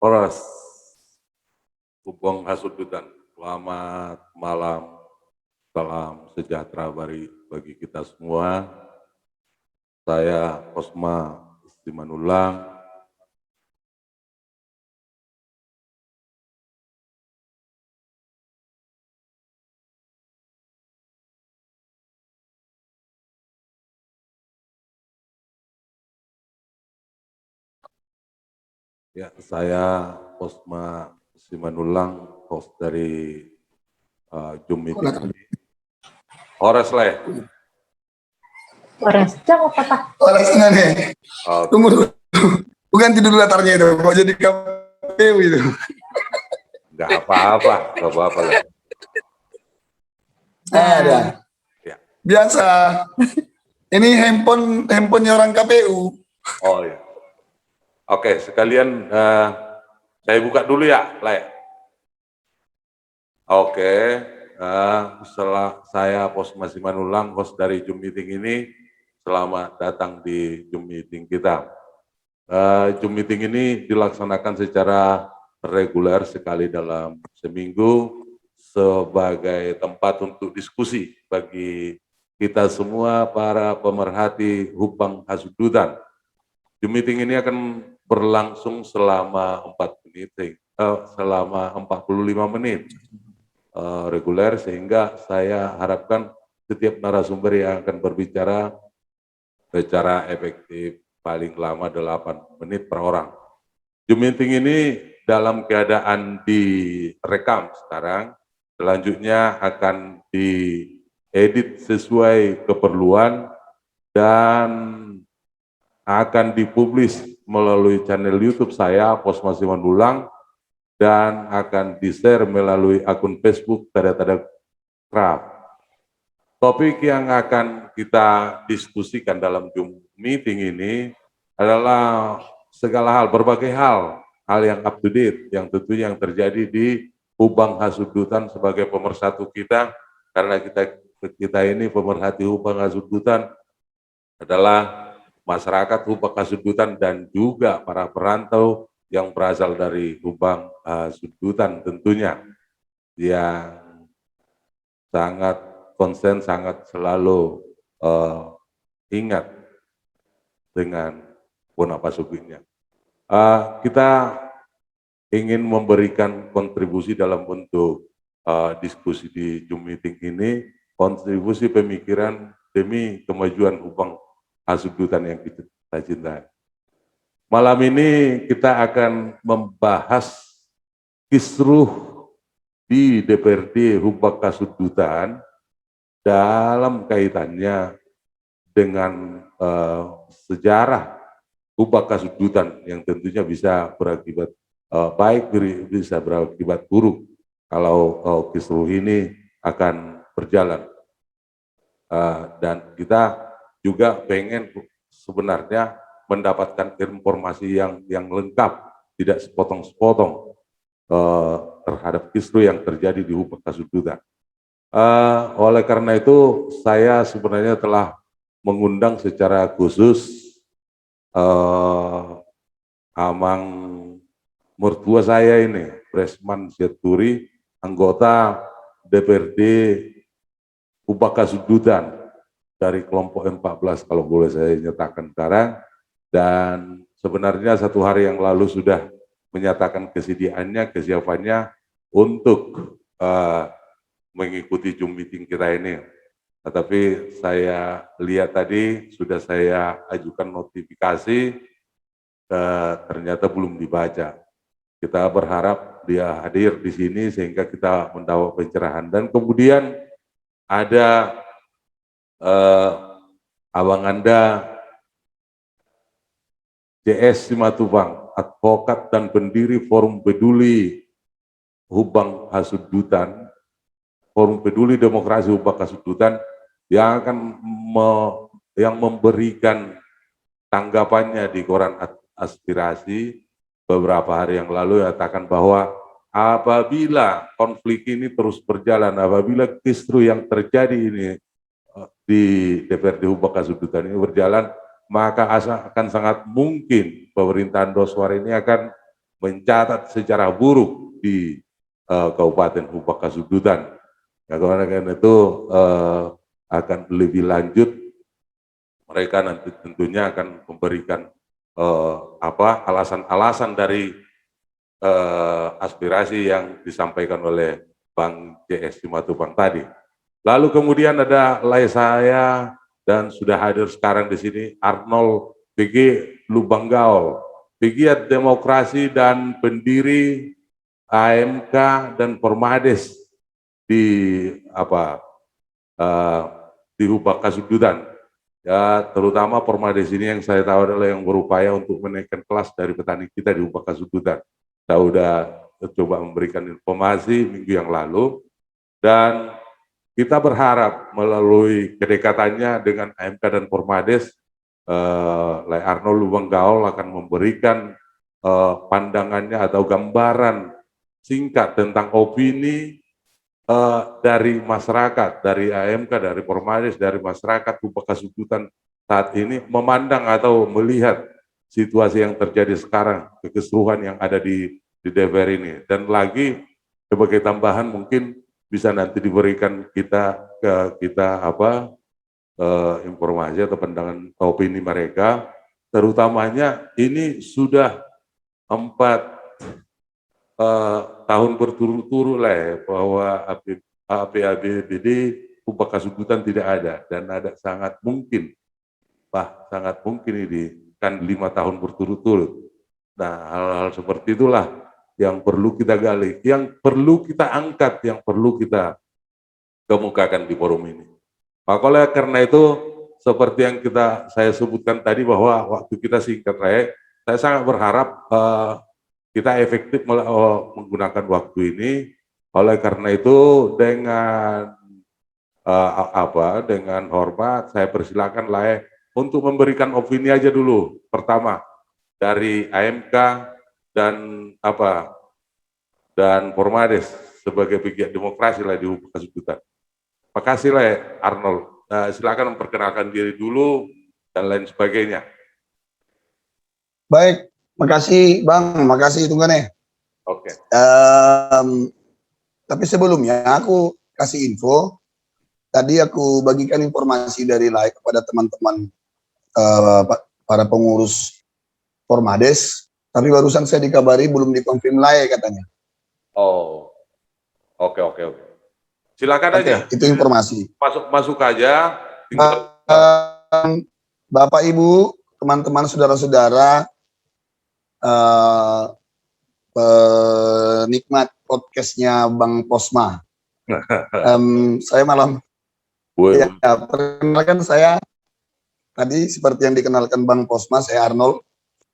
Horas, Hubung Hasudutan, selamat malam, salam sejahtera bagi kita semua. Saya Kosma Simanulang, ya, saya Kosma Simanulang, host dari Zoom meeting ini. Horas lah. Horas, jangan patah. Horas nih. Tunggu dulu. Bukan tidur latarnya itu, mau jadi KPU itu. Enggak apa-apa lah. Ada. Ya. Biasa. Ini handphonenya orang KPU. Oh ya. Oke, sekalian saya buka dulu ya, Le. Oke, setelah saya Kosma Simanulang, host dari Zoom meeting ini, selamat datang di Zoom meeting kita. Zoom meeting ini dilaksanakan secara reguler sekali dalam seminggu sebagai tempat untuk diskusi bagi kita semua para pemerhati Hubang Hasudutan. Zoom meeting ini akan berlangsung selama 45 menit reguler, sehingga saya harapkan setiap narasumber yang akan berbicara secara efektif paling lama 8 menit per orang. Zoom meeting ini dalam keadaan direkam sekarang, selanjutnya akan diedit sesuai keperluan dan akan dipublish melalui channel YouTube saya, Kosma Simanulang, dan akan di-share melalui akun Facebook Tada Craft. Topik yang akan kita diskusikan dalam Zoom meeting ini adalah segala hal, berbagai hal yang up to date, yang tentunya yang terjadi di Hubang Hasudutan sebagai pemersatu kita, karena kita ini pemerhati Hubang Hasudutan adalah masyarakat Hubang Hasudutan dan juga para perantau yang berasal dari Hubang Hasudutan tentunya, yang sangat konsen, sangat selalu ingat dengan Bonapasuginya. Kita ingin memberikan kontribusi dalam bentuk diskusi di Zoom meeting ini, kontribusi pemikiran demi kemajuan Hubang Hasudutan yang kita cintai. Malam ini kita akan membahas kisruh di DPRD Hubang Hasudutan dalam kaitannya dengan sejarah Hubang Hasudutan yang tentunya bisa berakibat baik, bisa berakibat buruk kalau kisruh ini akan berjalan. Dan kita juga pengen sebenarnya mendapatkan informasi yang lengkap, tidak sepotong-sepotong terhadap kisruh yang terjadi di Hubang Hasudutan. Oleh karena itu, saya sebenarnya telah mengundang secara khusus amang mertua saya ini, Presman Syeturi, anggota DPRD Hubang Hasudutan dari kelompok 14 kalau boleh saya nyatakan sekarang, dan sebenarnya 1 hari yang lalu sudah menyatakan kesiapannya untuk mengikuti Zoom meeting kita ini. Tetapi saya lihat tadi sudah saya ajukan notifikasi, ternyata belum dibaca. Kita berharap dia hadir di sini sehingga kita mendapat pencerahan. Dan kemudian ada abang Anda, JS Simatupang, advokat dan pendiri Forum Peduli Hubang Hasudutan, Forum Peduli Demokrasi Hubang Hasudutan, yang akan yang memberikan tanggapannya di koran Aspirasi beberapa hari yang lalu, nyatakan bahwa apabila konflik ini terus berjalan, apabila kisruh yang terjadi ini di DPRD Hubang Hasudutan ini berjalan, maka akan sangat mungkin pemerintahan Doswara ini akan mencatat sejarah buruk di Kabupaten Hubak Kasudutan. Ya, karena itu akan lebih lanjut, mereka nanti tentunya akan memberikan alasan-alasan dari aspirasi yang disampaikan oleh Bang JS Simatupang tadi. Lalu kemudian ada saya dan sudah hadir sekarang di sini Arnold PG Lubanggaol, pegiat demokrasi dan pendiri AMK dan Formades di di Hubak Kasudutan. Ya, terutama Formades ini yang saya tahu adalah yang berupaya untuk menaikkan kelas dari petani kita di Hubak Kasudutan. Saya sudah coba memberikan informasi minggu yang lalu, dan kita berharap melalui kedekatannya dengan AMK dan Formades, Arnold Lubanggaol akan memberikan pandangannya atau gambaran singkat tentang opini dari masyarakat, dari AMK, dari Formades, dari masyarakat Hubak Kasudutan saat ini memandang atau melihat situasi yang terjadi sekarang, kekeseruan yang ada di DPR ini. Dan lagi sebagai tambahan mungkin bisa nanti diberikan informasi atau pandangan opini mereka, terutamanya ini sudah 4 tahun berturut-turut lah ya, bahwa APBD Hubak Kasudutan tidak ada, dan ada sangat mungkin ini kan 5 tahun berturut-turut. Nah, hal-hal seperti itulah yang perlu kita gali, yang perlu kita angkat, yang perlu kita kemukakan di forum ini. Maka oleh karena itu, seperti yang saya sebutkan tadi bahwa waktu kita singkat, saya sangat berharap kita efektif menggunakan waktu ini. Oleh karena itu, dengan dengan hormat saya persilakan untuk memberikan opini aja dulu. Pertama dari AMK dan dan Formades sebagai pegiat demokrasi di Hubak Kasudutan. Makasih Arnold. Silakan memperkenalkan diri dulu dan lain sebagainya. Baik. Makasih Bang, makasih Tunggane. Oke. Tapi sebelumnya aku kasih info. Tadi aku bagikan informasi dari live kepada teman-teman para pengurus Formades. Tapi barusan saya dikabari belum dikonfirm live katanya. Oh, oke. Silakan aja. Itu informasi. Masuk aja. Bapak Ibu, teman-teman, saudara-saudara, penikmat podcastnya Bang Posma. Saya perkenalkan, saya tadi seperti yang dikenalkan Bang Posma, saya Arnold,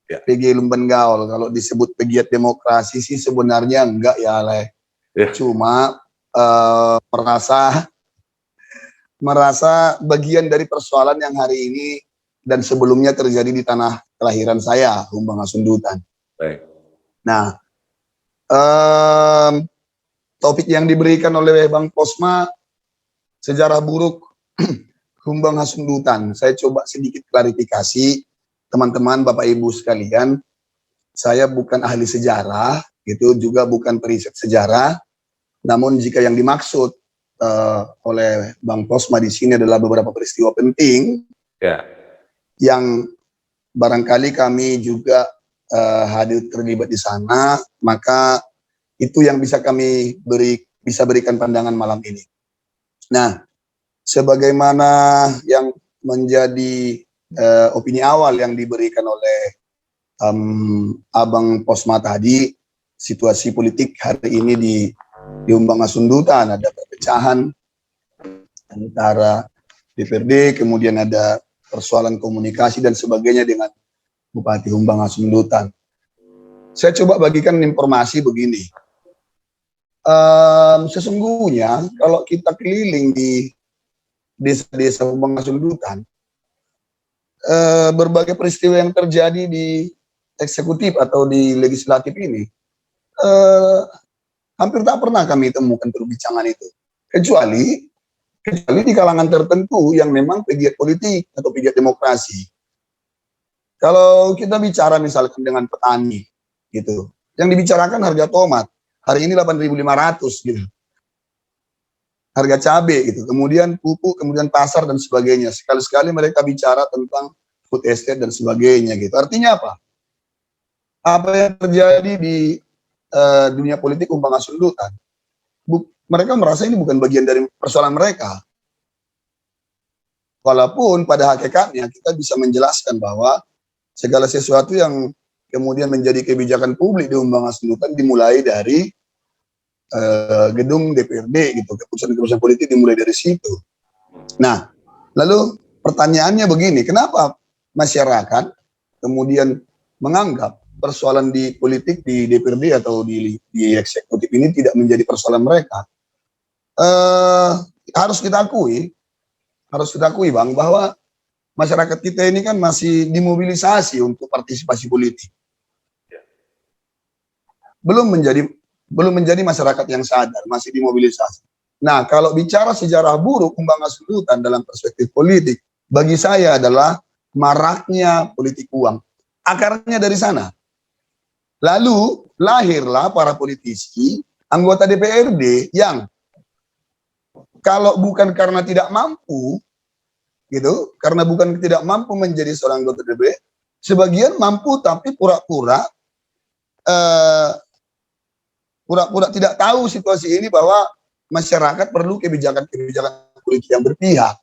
PG Lubanggaol. Kalau disebut pegiat demokrasi sih sebenarnya enggak ya, cuma merasa bagian dari persoalan yang hari ini dan sebelumnya terjadi di tanah kelahiran saya, Humbang Hasundutan. Baik. Nah, topik yang diberikan oleh Bang Posma, sejarah buruk Humbang Hasundutan. Saya coba sedikit klarifikasi, teman-teman, Bapak Ibu sekalian. Saya bukan ahli sejarah, itu juga bukan periset sejarah. Namun jika yang dimaksud oleh Bang Posma di sini adalah beberapa peristiwa penting, yang barangkali kami juga hadir terlibat di sana, maka itu yang bisa kami berikan pandangan malam ini. Nah, sebagaimana yang menjadi opini awal yang diberikan oleh Abang Posma tadi, situasi politik hari ini di Humbang Hasundutan, ada perpecahan antara DPRD, kemudian ada persoalan komunikasi dan sebagainya dengan Bupati Humbang Hasundutan. Saya coba bagikan informasi begini. Sesungguhnya kalau kita keliling di desa-desa Humbang Hasundutan, berbagai peristiwa yang terjadi di eksekutif atau di legislatif ini, hampir tak pernah kami temukan perbincangan itu, kecuali di kalangan tertentu yang memang pegiat politik atau pegiat demokrasi. Kalau kita bicara misalkan dengan petani, gitu, Yang dibicarakan harga tomat. Hari ini 8.500 gitu. Harga cabai gitu. Kemudian pupuk, kemudian pasar dan sebagainya. Sekali-sekali mereka bicara tentang food estate dan sebagainya gitu. Artinya apa? Apa yang terjadi di dunia politik umpama sundutan. Mereka merasa ini bukan bagian dari persoalan mereka. Walaupun pada hakikatnya kita bisa menjelaskan bahwa segala sesuatu yang kemudian menjadi kebijakan publik di Umbang Sundutan dimulai dari gedung DPRD gitu, keputusan-keputusan politik dimulai dari situ. Nah, lalu pertanyaannya begini, kenapa masyarakat kemudian menganggap persoalan di politik di DPRD atau di eksekutif ini tidak menjadi persoalan mereka? Harus kita akui Bang, bahwa masyarakat kita ini kan masih dimobilisasi untuk partisipasi politik. Belum menjadi masyarakat yang sadar, masih dimobilisasi. Nah, kalau bicara sejarah buruk Umbang Sundutan dalam perspektif politik, bagi saya adalah maraknya politik uang. Akarnya dari sana. Lalu lahirlah para politisi, anggota DPRD yang kalau bukan karena tidak mampu, gitu, karena bukan tidak mampu menjadi seorang anggota DPRD, sebagian mampu tapi pura-pura tidak tahu situasi ini bahwa masyarakat perlu kebijakan-kebijakan politik yang berpihak.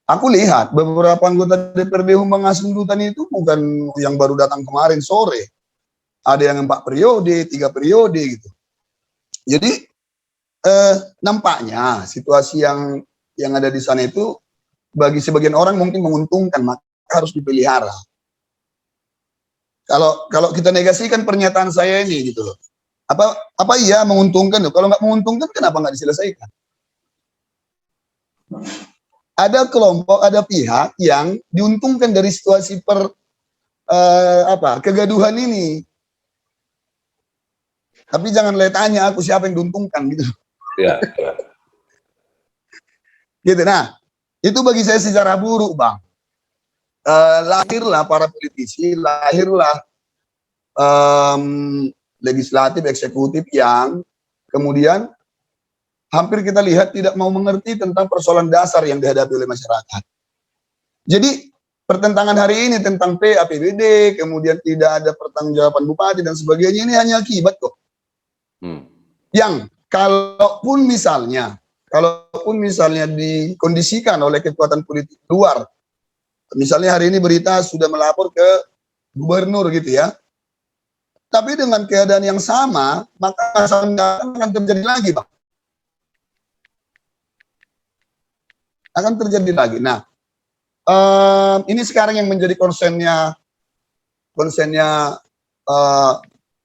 Aku lihat beberapa anggota DPRD Umbang Sundutan itu bukan yang baru datang kemarin sore. Ada yang 4 periode, 3 periode gitu. Jadi nampaknya situasi yang ada di sana itu bagi sebagian orang mungkin menguntungkan, maka harus dipelihara. Kalau kita negasikan pernyataan saya ini gitu loh. Apa iya menguntungkan loh? Kalau nggak menguntungkan kenapa nggak diselesaikan? Ada kelompok, ada pihak yang diuntungkan dari situasi kegaduhan ini. Tapi jangan tanya aku siapa yang diuntungkan gitu. Ya. Gitu. Nah, itu bagi saya sejarah buruk, Bang. Lahirlah para politisi, lahirlah legislatif, eksekutif yang kemudian hampir kita lihat tidak mau mengerti tentang persoalan dasar yang dihadapi oleh masyarakat. Jadi pertentangan hari ini tentang APBD, kemudian tidak ada pertanggungjawaban bupati dan sebagainya, ini hanya akibat kok. Yang kalaupun misalnya dikondisikan oleh kekuatan politik luar, misalnya hari ini berita sudah melapor ke gubernur gitu ya, tapi dengan keadaan yang sama, maka masalah akan terjadi lagi, Bang. Akan terjadi lagi. Nah, ini sekarang yang menjadi konsennya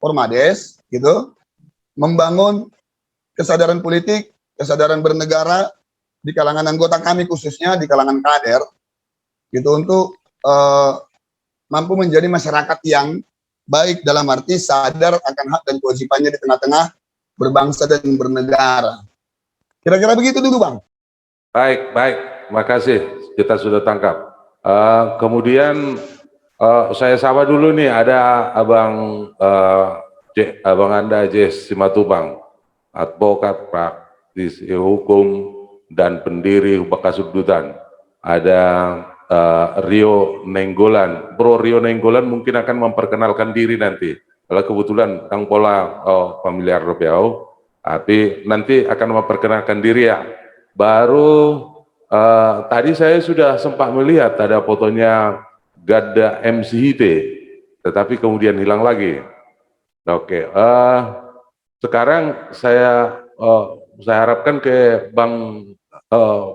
Formades, gitu, membangun kesadaran politik, kesadaran bernegara di kalangan anggota kami khususnya di kalangan kader, gitu, untuk mampu menjadi masyarakat yang baik dalam arti sadar akan hak dan kewajibannya di tengah-tengah berbangsa dan bernegara. Kira-kira begitu dulu, Bang. Baik, makasih. Kita sudah tangkap. Kemudian saya sapa dulu nih, ada Abang Anda Jes Simatupang, advokat, praktisi hukum, dan pendiri Bekas Sundutan. Ada Rio Nenggolan. Bro Rio Nenggolan mungkin akan memperkenalkan diri nanti. Kalau kebetulan Kang Pola familiar Robiao, tapi nanti akan memperkenalkan diri ya. Baru tadi saya sudah sempat melihat ada fotonya Gadda MCIT, tetapi kemudian hilang lagi. Oke, sekarang saya harapkan ke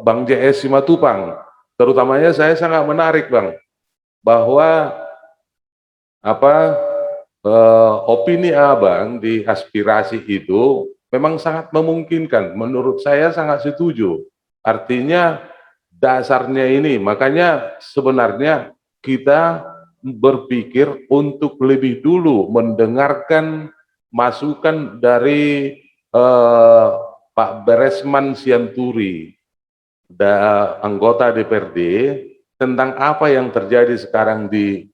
Bang JS Simatupang. Terutamanya saya sangat menarik, Bang, bahwa opini Abang di aspirasi itu memang sangat memungkinkan. Menurut saya sangat setuju. Artinya dasarnya ini, makanya sebenarnya kita berpikir untuk lebih dulu mendengarkan masukan dari Pak Beresman Sianturi, anggota DPRD, tentang apa yang terjadi sekarang di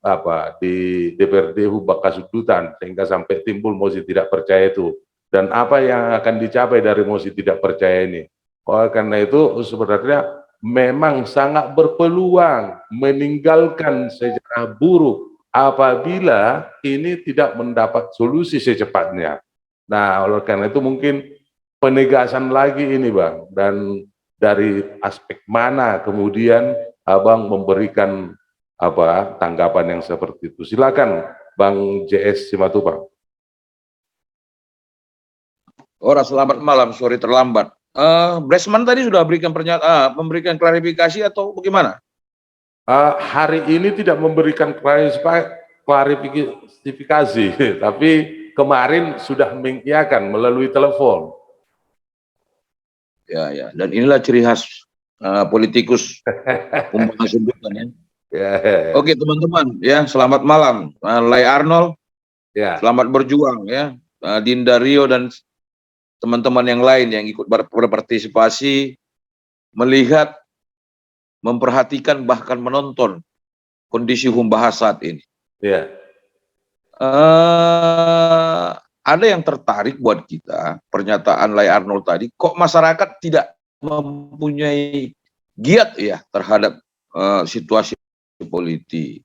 DPRD Hubak Kasudutan sehingga sampai timbul mosi tidak percaya itu, dan apa yang akan dicapai dari mosi tidak percaya ini. Oleh karena itu sebenarnya memang sangat berpeluang meninggalkan sejarah buruk apabila ini tidak mendapat solusi secepatnya. Nah, oleh karena itu mungkin penegasan lagi ini Bang, dan dari aspek mana kemudian Abang memberikan tanggapan yang seperti itu. Silakan Bang JS Simatupang. Selamat malam, sorry terlambat. Bresman tadi sudah berikan pernyataan, memberikan klarifikasi atau bagaimana? Hari ini tidak memberikan klarifikasi, tapi kemarin sudah mengiyakan melalui telepon. Ya, dan inilah ciri khas politikus Humbang Hasundutan ya. Ya. Oke teman-teman, ya selamat malam, Lai Arnold, Ya. selamat berjuang ya, Dinda Rio dan teman-teman yang lain yang ikut berpartisipasi, melihat, memperhatikan bahkan menonton kondisi Humbahas saat ini. Ya. Ada yang tertarik buat kita pernyataan Lai Arnold tadi, kok masyarakat tidak mempunyai giat ya terhadap situasi politik.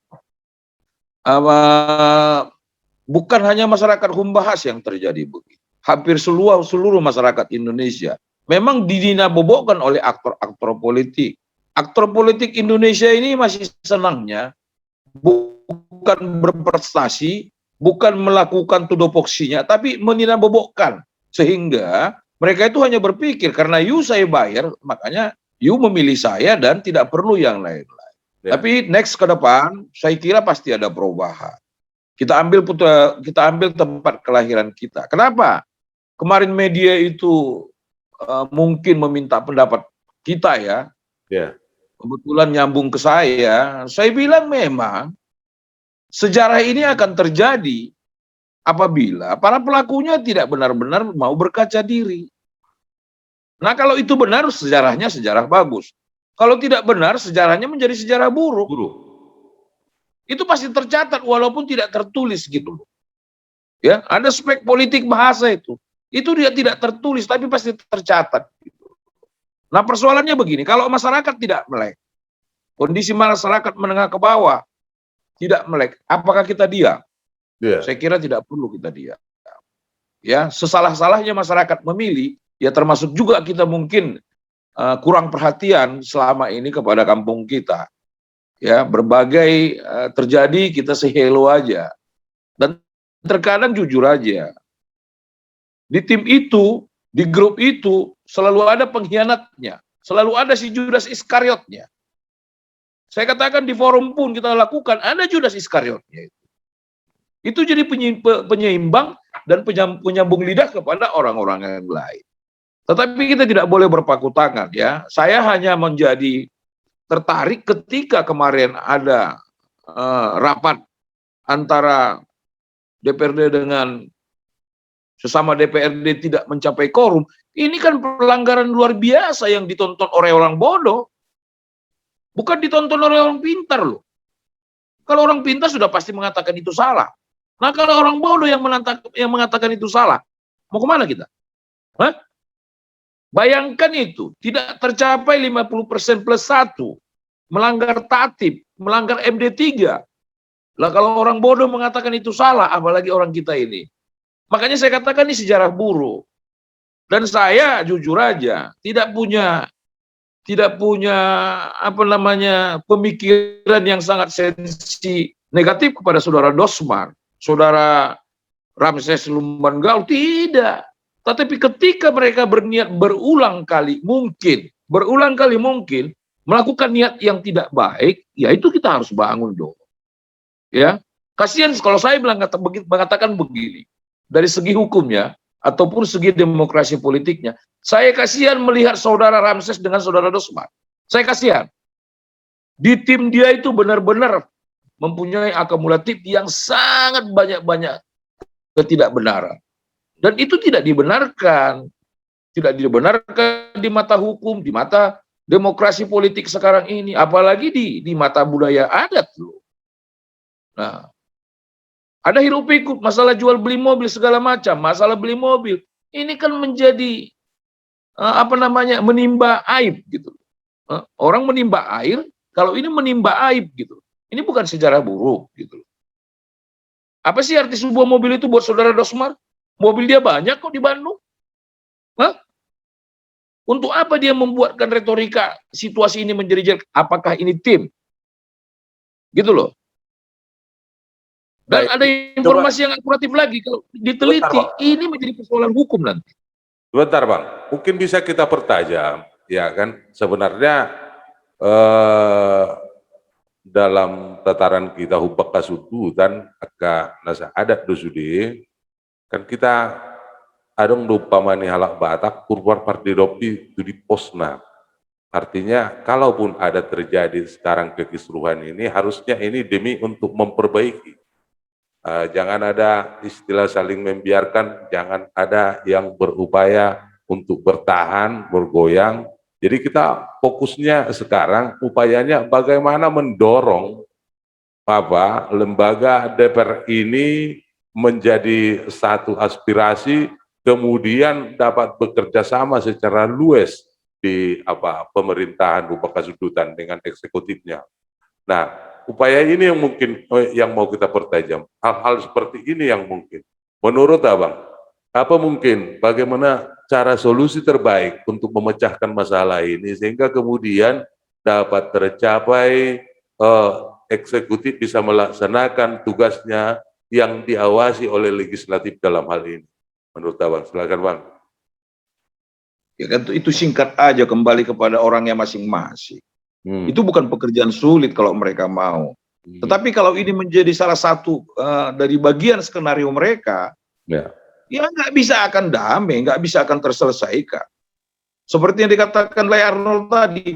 Bukan hanya masyarakat Humbahas yang terjadi begitu. Hampir seluruh masyarakat Indonesia memang dinabobokkan oleh aktor-aktor politik. Aktor politik Indonesia ini masih senangnya bukan berprestasi, bukan melakukan tudopoksinya, tapi menabobokkan. Sehingga mereka itu hanya berpikir, karena saya bayar, makanya memilih saya dan tidak perlu yang lain-lain. Ya. Tapi next ke depan, saya kira pasti ada perubahan. Kita ambil tempat kelahiran kita. Kenapa? Kemarin media itu mungkin meminta pendapat kita ya. Yeah. Kebetulan nyambung ke saya bilang memang sejarah ini akan terjadi apabila para pelakunya tidak benar-benar mau berkaca diri. Nah kalau itu benar, sejarahnya sejarah bagus. Kalau tidak benar, sejarahnya menjadi sejarah buruk. Itu pasti tercatat walaupun tidak tertulis gitu. Ya, ada spek politik bahasa itu. Itu dia tidak tertulis tapi pasti tercatat. Nah persoalannya begini, kalau masyarakat tidak melek, kondisi masyarakat menengah ke bawah tidak melek, apakah kita diam? Yeah. Saya kira tidak perlu kita diam. Ya, sesalah-salahnya masyarakat memilih, ya termasuk juga kita mungkin kurang perhatian selama ini kepada kampung kita. Ya, berbagai terjadi kita say hello aja. Dan terkadang jujur aja. Di tim itu, di grup itu selalu ada pengkhianatnya, selalu ada si Judas Iskariotnya. Saya katakan di forum pun kita lakukan, ada Judas Iskariotnya. Itu jadi penyeimbang dan penyambung lidah kepada orang-orang yang lain. Tetapi kita tidak boleh berpaku tangan ya. Saya hanya menjadi tertarik ketika kemarin ada rapat antara DPRD dengan sesama DPRD tidak mencapai quorum. Ini kan pelanggaran luar biasa yang ditonton oleh orang bodoh. Bukan ditonton oleh orang pintar loh. Kalau orang pintar sudah pasti mengatakan itu salah. Nah kalau orang bodoh yang mengatakan itu salah, mau kemana kita? Hah? Bayangkan itu, tidak tercapai 50% plus 1. Melanggar tatib, melanggar MD3. Lah kalau orang bodoh mengatakan itu salah, apalagi orang kita ini. Makanya saya katakan ini sejarah buruk. Dan saya jujur aja tidak punya pemikiran yang sangat sensi negatif kepada saudara Dosman, saudara Ramses Lumban Gaul, tidak. Tetapi ketika mereka berniat berulang kali mungkin melakukan niat yang tidak baik, ya itu kita harus bangun dong. Ya, kasihan kalau saya mengatakan begini, dari segi hukumnya ataupun segi demokrasi politiknya, saya kasihan melihat saudara Ramses dengan saudara Dosman. Saya kasihan. Di tim dia itu benar-benar mempunyai akumulatif yang sangat banyak ketidakbenaran. Dan itu tidak dibenarkan. Tidak dibenarkan di mata hukum, di mata demokrasi politik sekarang ini, apalagi di mata budaya adat loh. Nah, ada hiruk pikuk, masalah jual beli mobil segala macam, masalah beli mobil. Ini kan menjadi menimba aib gitu. Orang menimba air, kalau ini menimba aib gitu. Ini bukan sejarah buruk gitu. Apa sih arti sebuah mobil itu buat saudara Dosmar? Mobil dia banyak kok di Bandung. Hah? Untuk apa dia membuatkan retorika situasi ini menjadi jelek? Apakah ini tim? Gitu loh. Dan Baik, ada informasi yang akuratif lagi, kalau diteliti, ini menjadi persoalan hukum nanti. Sebentar Bang, mungkin bisa kita pertajam, ya kan? Sebenarnya dalam tataran kita hubak kasudutan agak nasa adat dosudi, kan kita adong lupa mani halak Batak kurwar pardiropi itu di posna. Artinya kalaupun ada terjadi sekarang kekisruhan ini, harusnya ini demi untuk memperbaiki. Jangan ada istilah saling membiarkan, jangan ada yang berupaya untuk bertahan, bergoyang. Jadi kita fokusnya sekarang upayanya bagaimana mendorong lembaga DPR ini menjadi satu aspirasi, kemudian dapat bekerja sama secara luas di pemerintahan Bupaka Sudutan dengan eksekutifnya. Nah, upaya ini yang mungkin yang mau kita pertajam. Hal-hal seperti ini yang mungkin. Menurut Abang, apa mungkin bagaimana cara solusi terbaik untuk memecahkan masalah ini sehingga kemudian dapat tercapai eksekutif bisa melaksanakan tugasnya yang diawasi oleh legislatif dalam hal ini. Menurut Abang, silakan Bang. Ya kan itu singkat aja, kembali kepada orangnya masing-masing. Itu bukan pekerjaan sulit kalau mereka mau. Tetapi kalau ini menjadi salah satu dari bagian skenario mereka, ya nggak bisa akan damai, nggak bisa akan terselesaikan. Seperti yang dikatakan oleh Arnold tadi,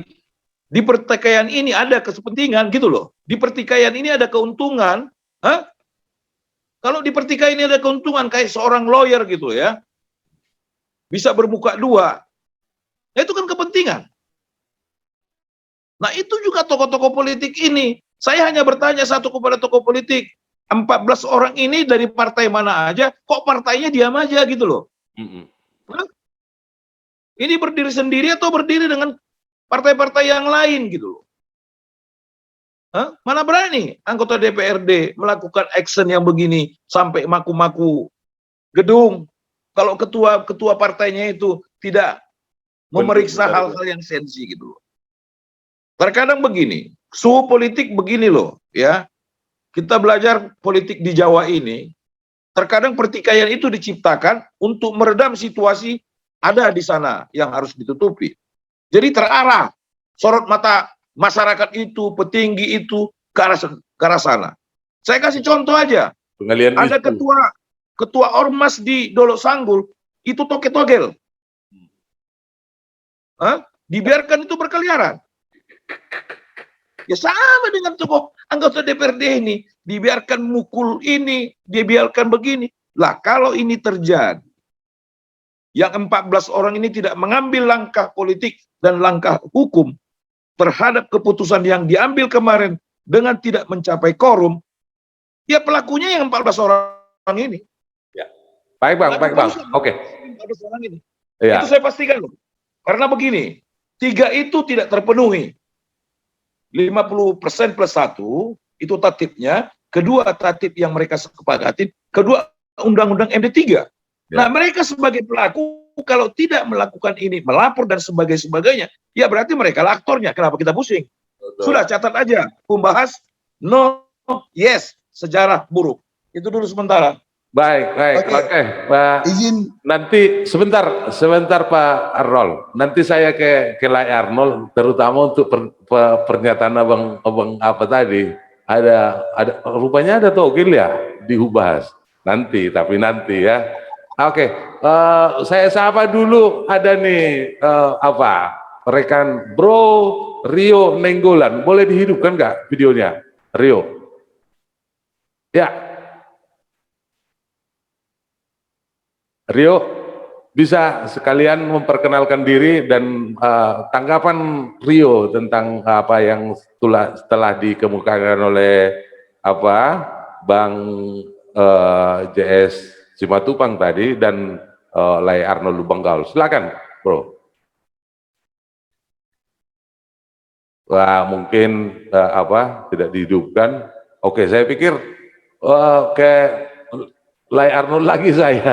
di pertikaian ini ada kepentingan gitu loh. Di pertikaian ini ada keuntungan. Kalau di pertikaian ini ada keuntungan, kayak seorang lawyer gitu ya, bisa bermuka dua. Nah, itu kan kepentingan. Nah, itu juga tokoh-tokoh politik ini. Saya hanya bertanya satu kepada tokoh politik. 14 orang ini dari partai mana aja, kok partainya diam aja gitu loh. Ini berdiri sendiri atau berdiri dengan partai-partai yang lain gitu loh. Mana berani anggota DPRD melakukan action yang begini sampai maku-maku gedung kalau ketua partainya itu tidak memeriksa hal-hal yang sensi gitu loh. Terkadang begini, suhu politik begini loh, ya. Kita belajar politik di Jawa ini, terkadang pertikaian itu diciptakan untuk meredam situasi ada di sana yang harus ditutupi. Jadi terarah sorot mata masyarakat itu, petinggi itu ke arah sana. Saya kasih contoh aja. Ada ketua ormas di Dolok Sanggul itu toge-togel. Dibiarkan itu berkeliaran. Ya sama dengan tokoh anggota DPRD ini, dibiarkan mukul ini, dibiarkan begini. Lah kalau ini terjadi, yang 14 orang ini tidak mengambil langkah politik dan langkah hukum terhadap keputusan yang diambil kemarin dengan tidak mencapai quorum, ya pelakunya yang 14 orang ini. Ya. Baik Bang. Oke. 14 orang ini. Ya. Itu saya pastikan loh. Karena begini, 3 itu tidak terpenuhi. 50% plus 1 itu tatipnya, kedua tatip yang mereka sepakati, kedua undang-undang MD3. Ya. Nah, mereka sebagai pelaku kalau tidak melakukan ini, melapor dan sebagainya, ya berarti mereka lah aktornya. Kenapa kita pusing? Betul. Sudah catat aja, membahas no, yes, sejarah buruk. Itu dulu sementara. Baik. Oke. Pak. Izin. Nanti sebentar Pak Arnold. Nanti saya ke layar Arnold, terutama untuk pernyataan abang apa tadi. Ada rupanya ada togel ya dihubahas. Nanti ya. Oke. Saya sapa dulu ada nih rekan Bro Rio Nenggolan. Boleh dihidupkan nggak videonya Rio? Ya. Rio, bisa sekalian memperkenalkan diri dan tanggapan Rio tentang apa yang setelah dikemukakan oleh Bang JS Simatupang tadi dan Lai Arnold Lubang Gaul. Silakan, Bro. Wah, mungkin tidak dihidupkan. Oke, saya pikir kayak Lai Arnold lagi saya.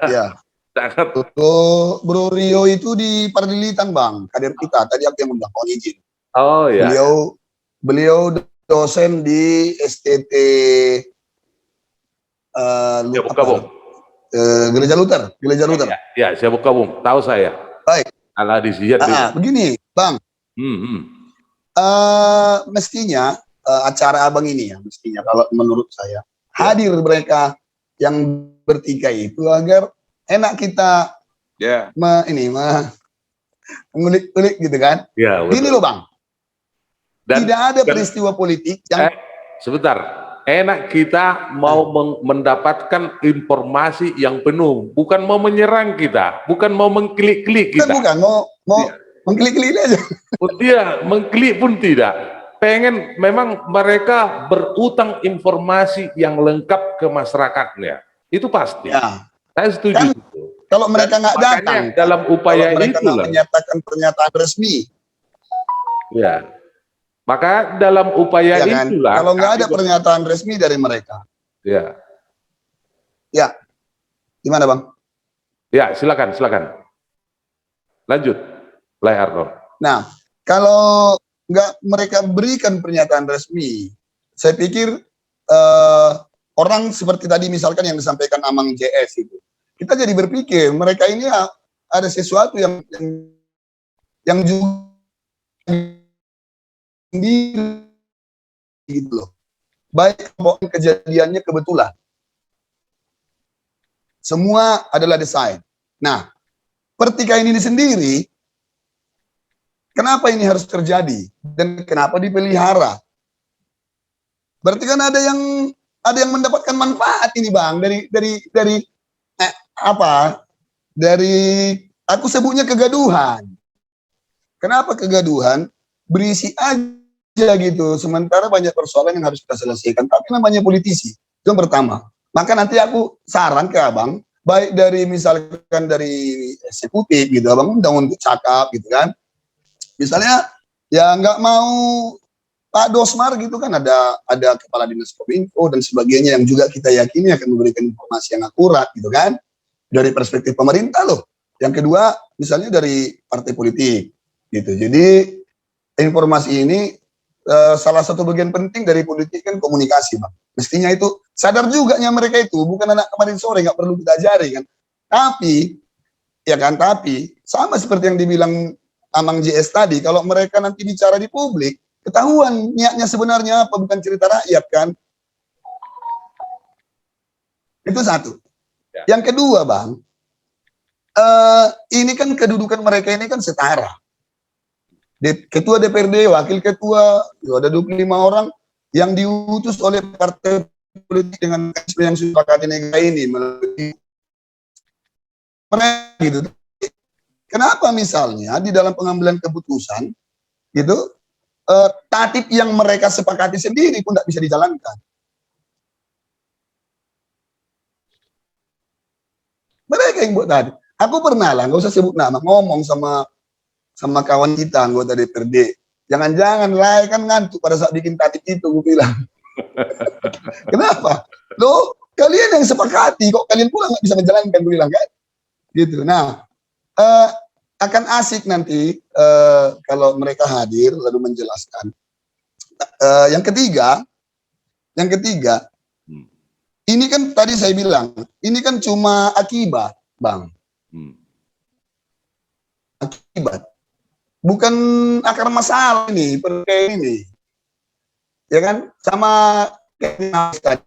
Ya. Sangat. Bro Rio itu di Pardilitan, Bang, kader kita. Tadi aku yang undang, mohon izin. Oh ya. Beliau dosen di STT Gereja Luther. Ya, saya Bung. Tahu saya. Baik. Ala di begini, Bang. Mestinya acara abang ini ya, mestinya kalau menurut saya hadir mereka yang bertiga itu agar enak kita mengulik-ulik gitu kan. Ya, gini loh Bang, dan tidak ada peristiwa politik yang sebentar, enak kita mau mendapatkan informasi yang penuh, bukan mau menyerang kita, bukan mau mengklik-klik kita. Bukan mau mengklik-klik aja. Dia mengklik pun tidak. Pengen memang mereka berutang informasi yang lengkap ke masyarakatnya. Itu pasti. Ya. Saya setuju kan, itu. Kalau mereka nggak datang, dalam upaya mereka itu menyatakan pernyataan resmi. Ya. Maka dalam upaya ya kan? itulah. Kalau nggak ada pernyataan resmi dari mereka. Ya. Ya. Gimana Bang? Ya, silakan. Lanjut, Lai Arnold. Nah, kalau nggak mereka berikan pernyataan resmi, saya pikir orang seperti tadi misalkan yang disampaikan Amang JS itu, kita jadi berpikir mereka ini ada sesuatu yang juga gitu loh. Baik kejadiannya kebetulan, semua adalah desain. Nah, pertikaian ini sendiri, kenapa ini harus terjadi dan kenapa dipelihara? Berarti kan ada yang mendapatkan manfaat ini Bang dari aku sebutnya kegaduhan. Kenapa kegaduhan? Berisi aja gitu. Sementara banyak persoalan yang harus kita selesaikan. Tapi namanya politisi. Itu yang pertama. Maka nanti aku saran ke Abang, baik dari misalkan dari eksekutif gitu, Abang undang untuk cakap gitu kan. Misalnya ya nggak mau Pak Dosmar gitu kan, ada kepala dinas Kominfo dan sebagainya yang juga kita yakini akan memberikan informasi yang akurat gitu kan, dari perspektif pemerintah loh. Yang kedua misalnya dari partai politik gitu. Jadi informasi ini salah satu bagian penting dari politik kan komunikasi Bang. Mestinya itu sadar juga mereka itu bukan anak kemarin sore, nggak perlu kita ajari kan. Tapi sama seperti yang dibilang Amang JS tadi, kalau mereka nanti bicara di publik, ketahuan niatnya sebenarnya apa, bukan cerita rakyat kan. Itu satu. Ya. Yang kedua Bang, ini kan kedudukan mereka ini kan setara. Ketua DPRD, wakil ketua, ada 25 orang yang diutus oleh partai politik dengan yang sepakati negara ini. Gitu. Kenapa misalnya di dalam pengambilan keputusan gitu, tatip yang mereka sepakati sendiri pun tidak bisa dijalankan. Mereka yang buat tadi. Aku pernah lah, nggak usah sebut nama, ngomong sama kawan kita anggota DPRD. Jangan-jangan Lai kan ngantuk pada saat bikin tatip itu, gue bilang. Kenapa? Loh, kalian yang sepakati, kok kalian pula nggak bisa menjalankan, gue bilang kan. Gitu. Nah, akan asik nanti kalau mereka hadir lalu menjelaskan. Yang ketiga, ini kan tadi saya bilang, ini kan cuma akibat, Bang. Akibat. Bukan akar masalah ini, perkara ini. Ya kan? Sama kayak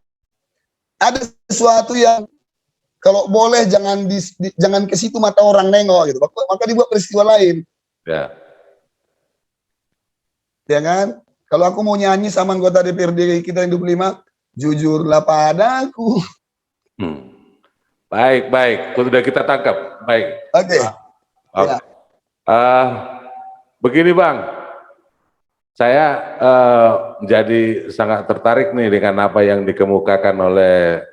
ada sesuatu yang kalau boleh jangan ke situ mata orang nengok gitu. Maka dibuat peristiwa lain. Ya. Ya kan? Kalau aku mau nyanyi sama anggota DPRD kita yang 25, jujurlah padaku. Baik, baik. Sudah kita tangkap. Baik. Oke. Oke. Ya. Begini Bang, saya jadi sangat tertarik nih dengan apa yang dikemukakan oleh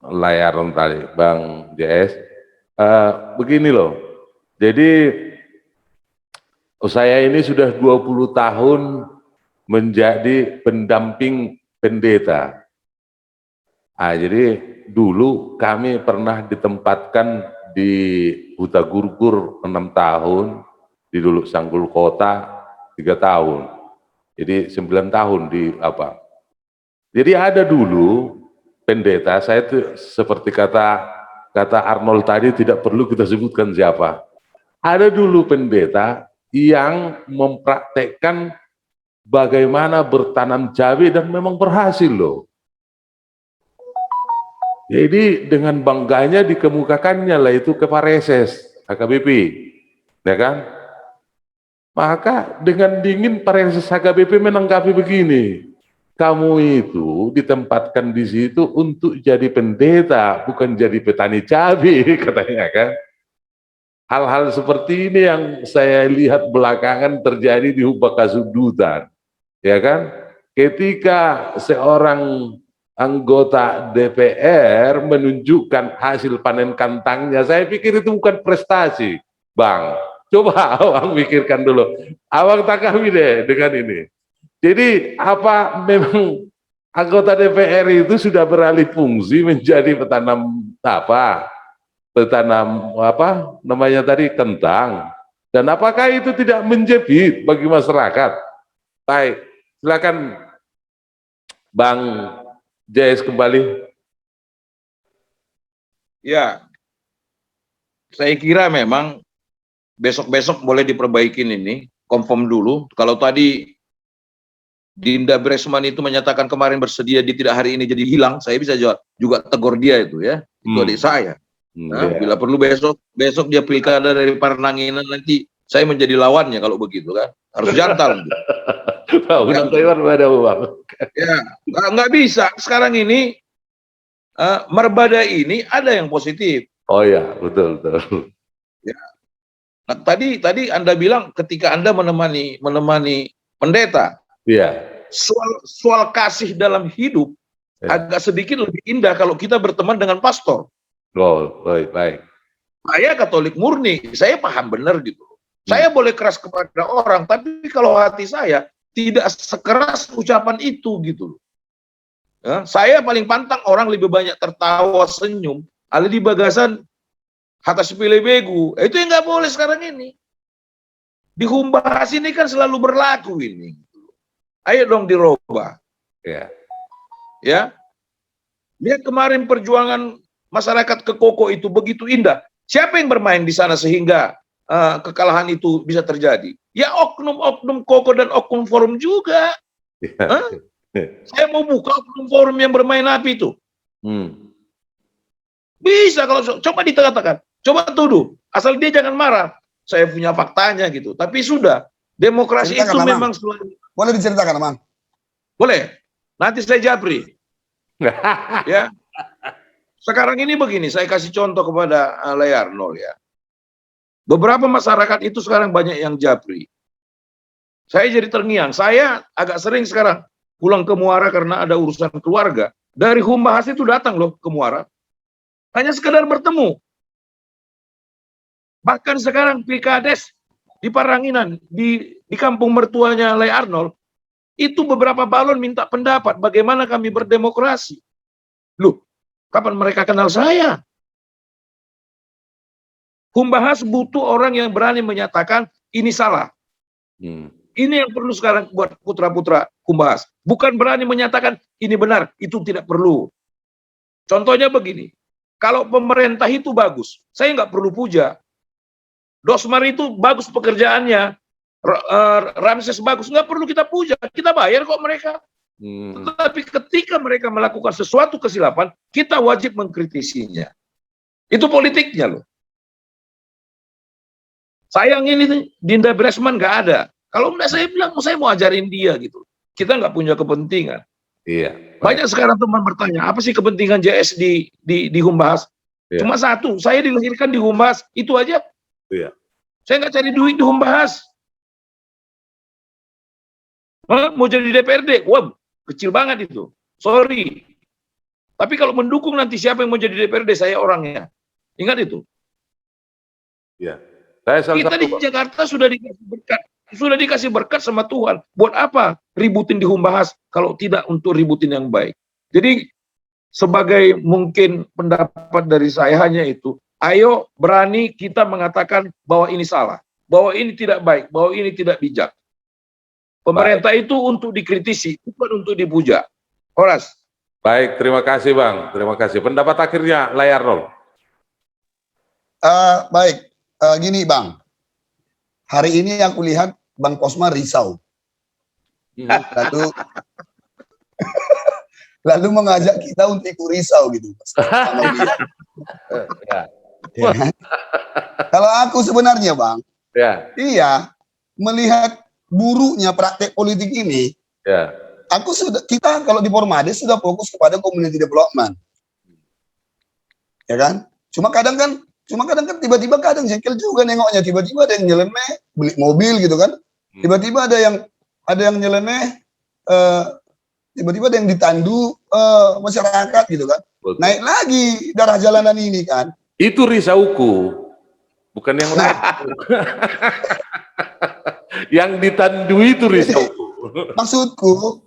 layar tadi, Bang JS. Begini loh, jadi saya ini sudah 20 tahun menjadi pendamping pendeta. Jadi dulu kami pernah ditempatkan di Huta Gurgur 6 tahun, di Dulu Sanggul Kota 3 tahun. Jadi 9 tahun di apa. Jadi ada dulu pendeta, saya itu seperti kata Arnold tadi, tidak perlu kita sebutkan siapa. Ada dulu pendeta yang mempraktekkan bagaimana bertanam cabai dan memang berhasil loh. Jadi dengan bangganya dikemukakannya lah itu ke Pareses, HKBP, ya kan? Maka dengan dingin Pareses HKBP menanggapi begini, kamu itu ditempatkan di situ untuk jadi pendeta, bukan jadi petani cabai, katanya kan. Hal-hal seperti ini yang saya lihat belakangan terjadi di Hubak Kasudutan, ya kan? Ketika seorang anggota DPR menunjukkan hasil panen kantangnya, saya pikir itu bukan prestasi, Bang. Coba Abang pikirkan dulu, Abang tanggapi deh dengan ini. Jadi apa memang anggota DPR itu sudah beralih fungsi menjadi petanam apa namanya tadi, kentang, dan apakah itu tidak menjepit bagi masyarakat? Baik, silakan Bang JS kembali. Ya, saya kira memang besok-besok boleh diperbaikin ini, confirm dulu. Kalau tadi Dinda Bresman itu menyatakan kemarin bersedia dia tidak hari ini jadi hilang, saya bisa juga tegur dia itu ya, itu adik saya. Nah, bila perlu besok dia pilkada dari Parangtrinan, nanti saya menjadi lawannya kalau begitu kan, harus jantal. Ya, nggak bisa. Sekarang ini Merbada ini ada yang positif. Oh ya, betul betul. Ya. Nah, tadi Anda bilang ketika Anda menemani pendeta, iya. Soal kasih dalam hidup agak sedikit lebih indah kalau kita berteman dengan pastor. Oh, baik. Saya Katolik murni, saya paham benar gitu. Saya boleh keras kepada orang, tapi kalau hati saya tidak sekeras ucapan itu gitu. Ya, saya paling pantang orang lebih banyak tertawa senyum, ada di bagasan hatas pilih begu. Itu yang nggak boleh sekarang ini. Di Humbahas ini kan selalu berlaku ini. Ayo dong dirubah. Ya. Lihat kemarin perjuangan masyarakat ke Koko itu begitu indah. Siapa yang bermain di sana sehingga kekalahan itu bisa terjadi? Ya oknum-oknum Koko dan oknum forum juga. Saya mau buka oknum forum yang bermain api itu. Bisa kalau coba dikatakan, coba tuduh, asal dia jangan marah. Saya punya faktanya gitu. Tapi sudah, demokrasi ceritakan, itu memang selalu. Boleh diceritakan, Mang? Boleh. Nanti saya japri. Ya. Sekarang ini begini, saya kasih contoh kepada layar nol ya. Beberapa masyarakat itu sekarang banyak yang japri. Saya jadi terngiang. Saya agak sering sekarang pulang ke Muara karena ada urusan keluarga. Dari Humbahas itu datang loh ke Muara. Hanya sekedar bertemu. Bahkan sekarang Pilkades di Paranginan, di kampung mertuanya Lay Arnold, itu beberapa balon minta pendapat bagaimana kami berdemokrasi. Loh, kapan mereka kenal saya? Humbahas butuh orang yang berani menyatakan ini salah. Ini yang perlu sekarang buat putra-putra Humbahas. Bukan berani menyatakan ini benar, itu tidak perlu. Contohnya begini, kalau pemerintah itu bagus, saya nggak perlu puja. Dosmar itu bagus pekerjaannya, Ramses bagus, nggak perlu kita puja, kita bayar kok mereka. Tetapi ketika mereka melakukan sesuatu kesilapan, kita wajib mengkritisinya. Itu politiknya loh. Sayang ini Dinda Bresman nggak ada. Kalau enggak saya bilang, saya mau ajarin dia gitu. Kita nggak punya kepentingan. Iya. Banyak sekarang teman bertanya, apa sih kepentingan JS di Humbahas? Iya. Cuma satu, saya dilahirkan di Humbahas, itu aja. Iya. Saya nggak cari duit di Humbahas. Mau jadi DPRD, wah kecil banget itu. Sorry. Tapi kalau mendukung nanti siapa yang mau jadi DPRD, saya orangnya. Ingat itu. Iya. Saya salah Kita di satu, Bang. Jakarta sudah dikasih berkat sama Tuhan. Buat apa ributin di Humbahas kalau tidak untuk ributin yang baik? Jadi sebagai mungkin pendapat dari saya hanya itu, ayo berani kita mengatakan bahwa ini salah, bahwa ini tidak baik, bahwa ini tidak bijak. Pemerintah itu untuk dikritisi, bukan untuk dipuja. Horas. Baik, terima kasih Bang. Terima kasih. Pendapat akhirnya layar nol. Baik, gini Bang. Hari ini aku lihat Bang Posma risau. Lalu mengajak kita untuk ikut risau gitu. Sama dia. Ya kan? Kalau aku sebenarnya Bang, iya melihat buruknya praktek politik ini, kita kalau di Formades sudah fokus kepada community development, ya kan? Cuma kadang kan tiba-tiba kadang jengkel juga nengoknya, tiba-tiba ada yang nyeleneh beli mobil gitu kan, tiba-tiba ada yang nyeleneh, tiba-tiba ada yang ditandu masyarakat gitu kan. Betul. Naik lagi darah jalanan ini kan. Itu risauku, bukan yang lain. Yang ditandu itu risauku. Maksudku,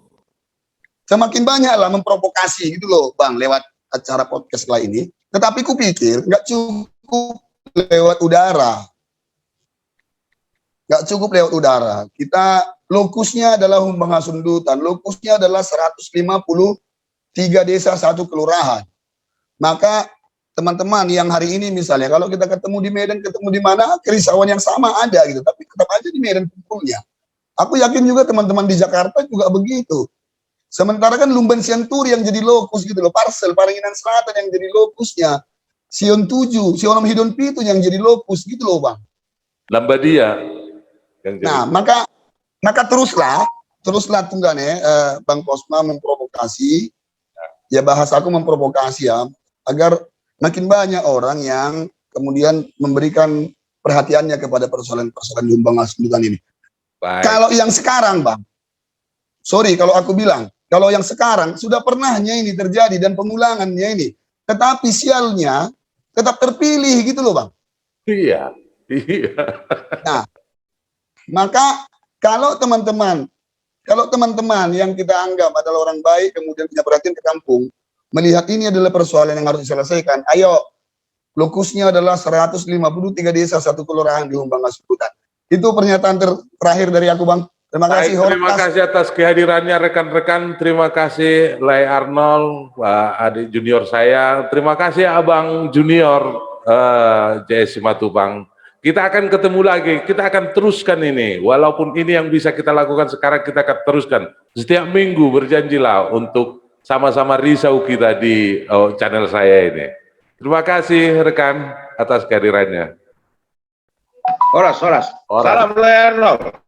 semakin banyaklah memprovokasi gitu loh Bang, lewat acara podcast lah ini. Tetapi ku pikir nggak cukup lewat udara. Nggak cukup lewat udara. Kita lokusnya adalah Humbang Hasundutan. Lokusnya adalah 153 desa, 1 kelurahan. Maka teman-teman yang hari ini misalnya, kalau kita ketemu di Medan, ketemu di mana, kerisauan yang sama ada gitu. Tapi tetap aja di Medan kumpulnya. Aku yakin juga teman-teman di Jakarta juga begitu. Sementara kan Lumban Sianturi yang jadi lokus gitu loh. Parsel Paringinan Selatan yang jadi lokusnya. Sion 7, Sion Hidon Pitu yang jadi lokus gitu loh Bang. Lambadia. Nah, maka teruslah tunggane Bang Posma memprovokasi. Ya bahasa aku memprovokasi ya, agar makin banyak orang yang kemudian memberikan perhatiannya kepada persoalan-persoalan Humbang Hasundutan ini. Baik. Kalau yang sekarang Bang, sorry kalau aku bilang, kalau yang sekarang sudah pernahnya ini terjadi dan pengulangannya ini, tetapi sialnya tetap terpilih gitu loh Bang. Iya. Nah, maka kalau teman-teman yang kita anggap adalah orang baik, kemudian punya perhatian ke kampung, melihat ini adalah persoalan yang harus diselesaikan, ayo, lokusnya adalah 153 desa, 1 kelurahan di Humbang Hasundutan. Itu pernyataan terakhir dari aku Bang. Terima kasih. Terima kasih atas kehadirannya rekan-rekan. Terima kasih Lai Arnold, adik junior saya. Terima kasih Abang Junior JS Simatupang. Kita akan ketemu lagi, kita akan teruskan ini. Walaupun ini yang bisa kita lakukan sekarang, kita akan teruskan. Setiap minggu berjanjilah untuk sama-sama risau kita di channel saya ini. Terima kasih rekan atas kehadirannya. Horas. Salam Lai Arnold.